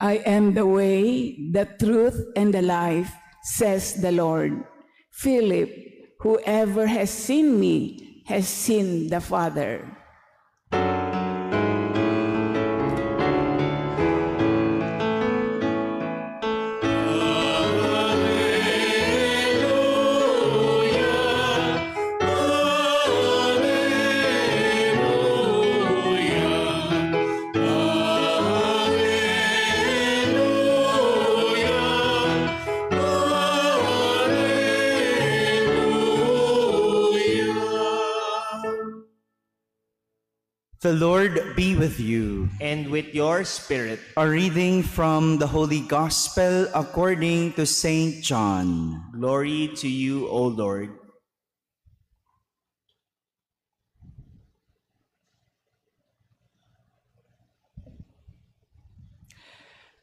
I am the way, the truth, and the life, says the Lord. Philip, whoever has seen me has seen the Father. The Lord be with you. And with your spirit. A reading from the Holy Gospel according to Saint John. Glory to you, O Lord.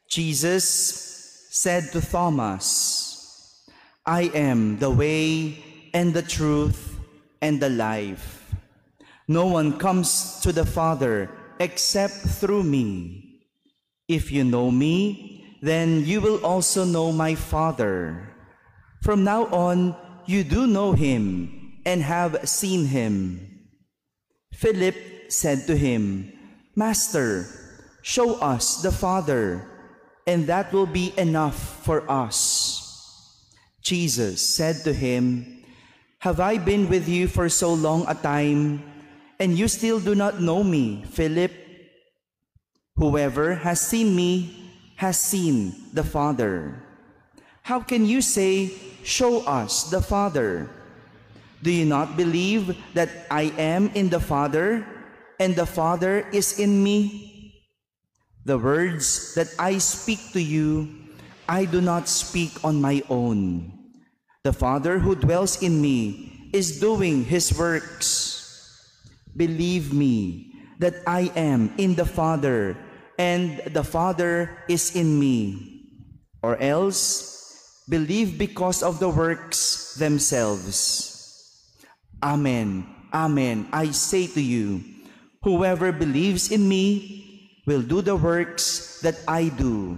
Jesus said to Thomas, I am the way and the truth and the life. No one comes to the Father except through me. If you know me, then you will also know my Father. From now on, you do know him and have seen him. Philip said to him, Master, show us the Father, and that will be enough for us. Jesus said to him, Have I been with you for so long a time, and you still do not know me, Philip? Whoever has seen me has seen the Father. How can you say, Show us the Father? Do you not believe that I am in the Father, and the Father is in me? The words that I speak to you, I do not speak on my own. The Father who dwells in me is doing his works. Believe me that I am in the Father, and the Father is in me. Or else, believe because of the works themselves. Amen, amen, I say to you, whoever believes in me will do the works that I do,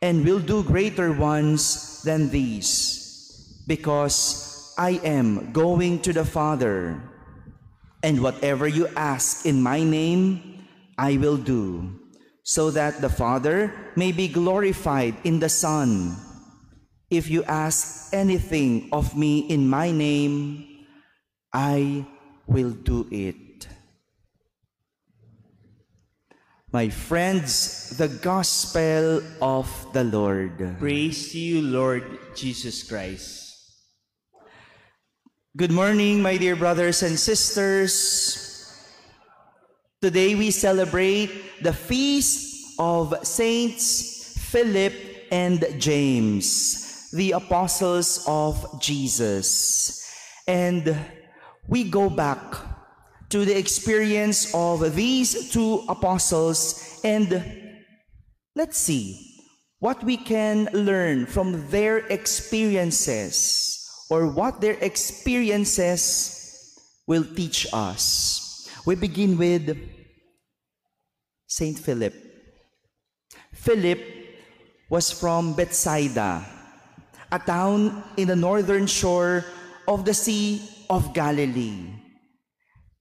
and will do greater ones than these, because I am going to the Father. And whatever you ask in my name, I will do, so that the Father may be glorified in the Son. If you ask anything of me in my name, I will do it. My friends, the Gospel of the Lord. Praise to you, Lord Jesus Christ. Good morning, my dear brothers and sisters. Today we celebrate the feast of Saints Philip and James, the apostles of Jesus. And we go back to the experience of these two apostles, and let's see what we can learn from their experiences, or what their experiences will teach us. We begin with Saint Philip. Philip was from Bethsaida, a town in the northern shore of the Sea of Galilee.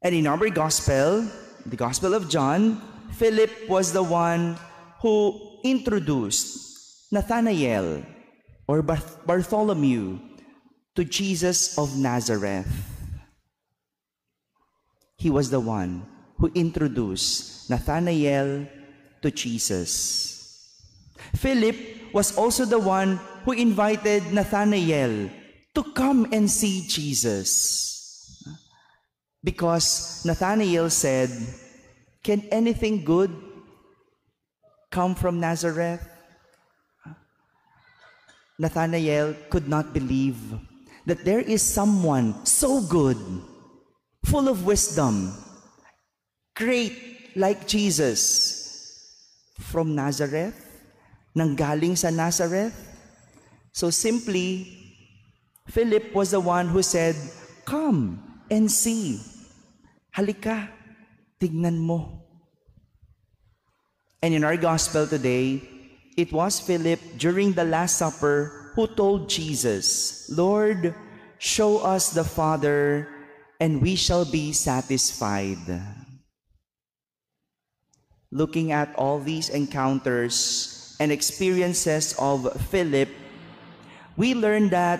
And in our gospel, the Gospel of John, Philip was the one who introduced Nathanael or Bartholomew to Jesus of Nazareth. He was the one who introduced Nathanael to Jesus. Philip was also the one who invited Nathanael to come and see Jesus. Because Nathanael said, Can anything good come from Nazareth? Nathanael could not believe that there is someone so good, full of wisdom, great like Jesus, from Nazareth, nanggaling sa Nazareth. So simply, Philip was the one who said, Come and see. Halika, tignan mo. And in our gospel today, It was Philip during the Last Supper who told Jesus, "Lord, show us the Father, and we shall be satisfied." Looking at all these encounters and experiences of Philip, we learn that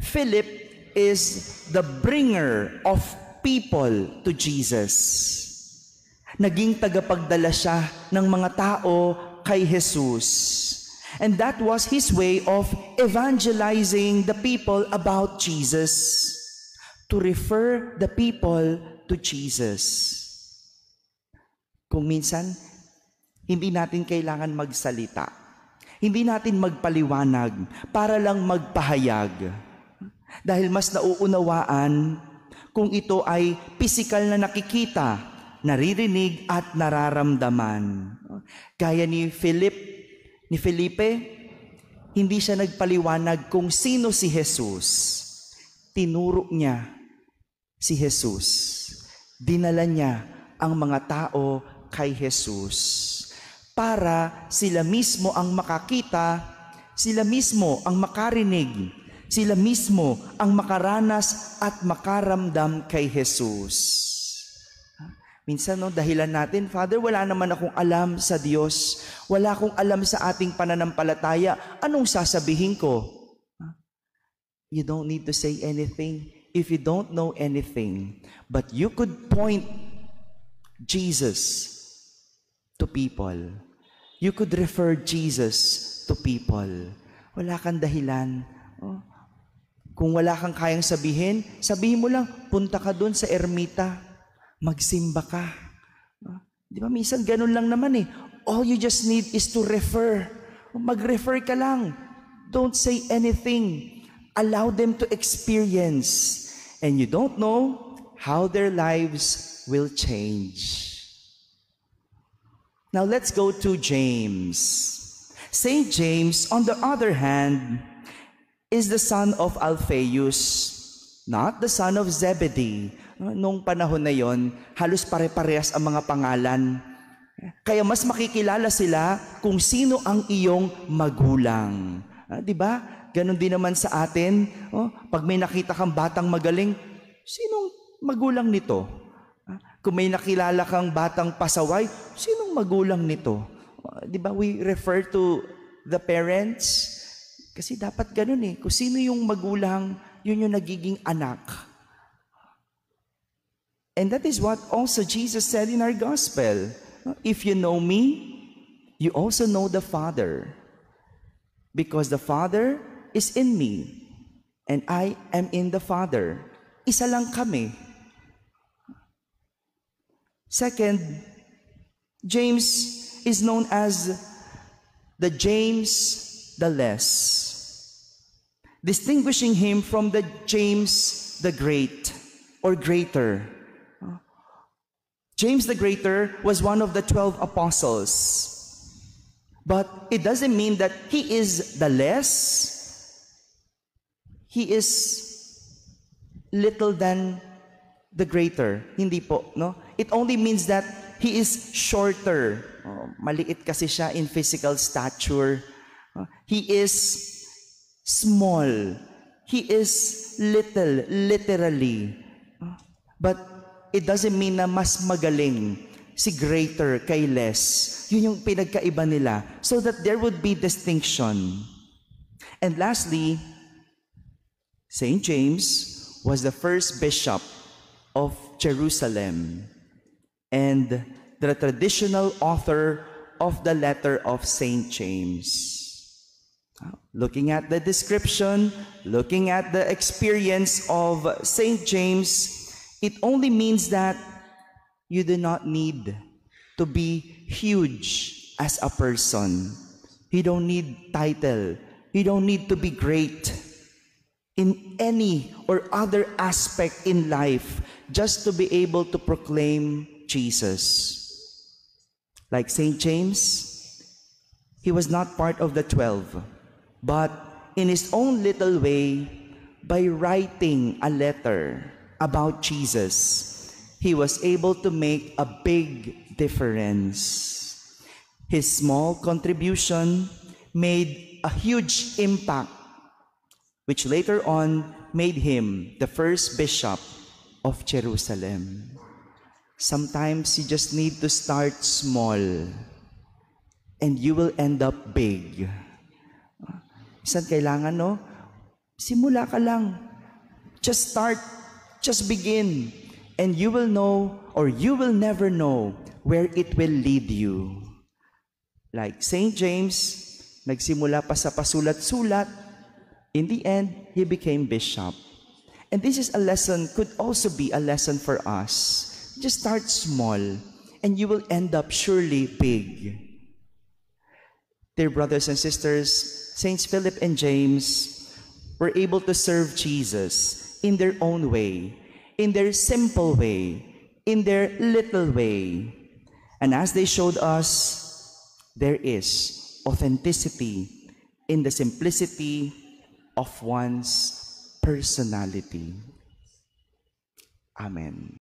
Philip is the bringer of people to Jesus. Naging tagapagdala siya ng mga tao kay Jesus. And that was his way of evangelizing the people about Jesus, to refer the people to Jesus. Kung minsan, hindi natin kailangan magsalita. Hindi natin magpaliwanag para lang magpahayag. Dahil mas nauunawaan kung ito ay pisikal na nakikita, naririnig at nararamdaman. Gaya ni Felipe, hindi siya nagpaliwanag kung sino si Jesus. Tinuro niya si Jesus. Dinala niya ang mga tao kay Jesus para sila mismo ang makakita, sila mismo ang makarinig, sila mismo ang makaranas at makaramdam kay Jesus. Minsan, dahilan natin, Father, wala naman akong alam sa Diyos. Wala akong alam sa ating pananampalataya. Anong sasabihin ko? You don't need to say anything if you don't know anything. But you could point Jesus to people. You could refer Jesus to people. Wala kang dahilan. Kung wala kang kayang sabihin, sabihin mo lang, punta ka doon sa ermita. Magsimba ka. Di ba? Minsan ganun lang naman eh. All you just need is to refer. Mag-refer ka lang. Don't say anything. Allow them to experience. And you don't know how their lives will change. Now let's go to James. Saint James, on the other hand, is the son of Alphaeus, not the son of Zebedee. Noong panahon na yon, halos pare-parehas ang mga pangalan. Kaya mas makikilala sila kung sino ang iyong magulang. Di ba? Ganon din naman sa atin. Pag may nakita kang batang magaling, sinong magulang nito? Kung may nakilala kang batang pasaway, sinong magulang nito? Di ba? We refer to the parents. Kasi dapat ganon eh. Kung sino yung magulang, yun yung nagiging anak. And that is what also Jesus said in our gospel. If you know me, you also know the Father. Because the Father is in me, and I am in the Father. Isa lang kami. Second, James is known as the James the Less, distinguishing him from the James the Great or greater. James the Greater was one of the 12 apostles. But it doesn't mean that he is the less. He is little than the greater. Hindi po, no? It only means that he is shorter. Maliit kasi siya in physical stature. He is small. He is little, literally. But it doesn't mean na mas magaling si greater kay less. Yun yung pinagkaiba nila. So that there would be distinction. And lastly, Saint James was the first bishop of Jerusalem and the traditional author of the letter of Saint James. Looking at the description, looking at the experience of Saint James, it only means that you do not need to be huge as a person. You don't need title. You don't need to be great in any or other aspect in life just to be able to proclaim Jesus. Like Saint James, he was not part of the 12, but in his own little way, by writing a letter about Jesus, he was able to make a big difference. His small contribution made a huge impact, which later on made him the first bishop of Jerusalem. Sometimes you just need to start small and you will end up big. Minsan kailangan, no? Simula ka lang. Just start. Just begin. And you will know, or you will never know, where it will lead you. Like St. James, nagsimula pa sa pasulat-sulat. In the end, he became bishop. And this is a lesson, could also be a lesson for us. Just start small, and you will end up surely big. Dear brothers and sisters, Saints Philip and James were able to serve Jesus in their own way, in their simple way, in their little way. And as they showed us, there is authenticity in the simplicity of one's personality. Amen.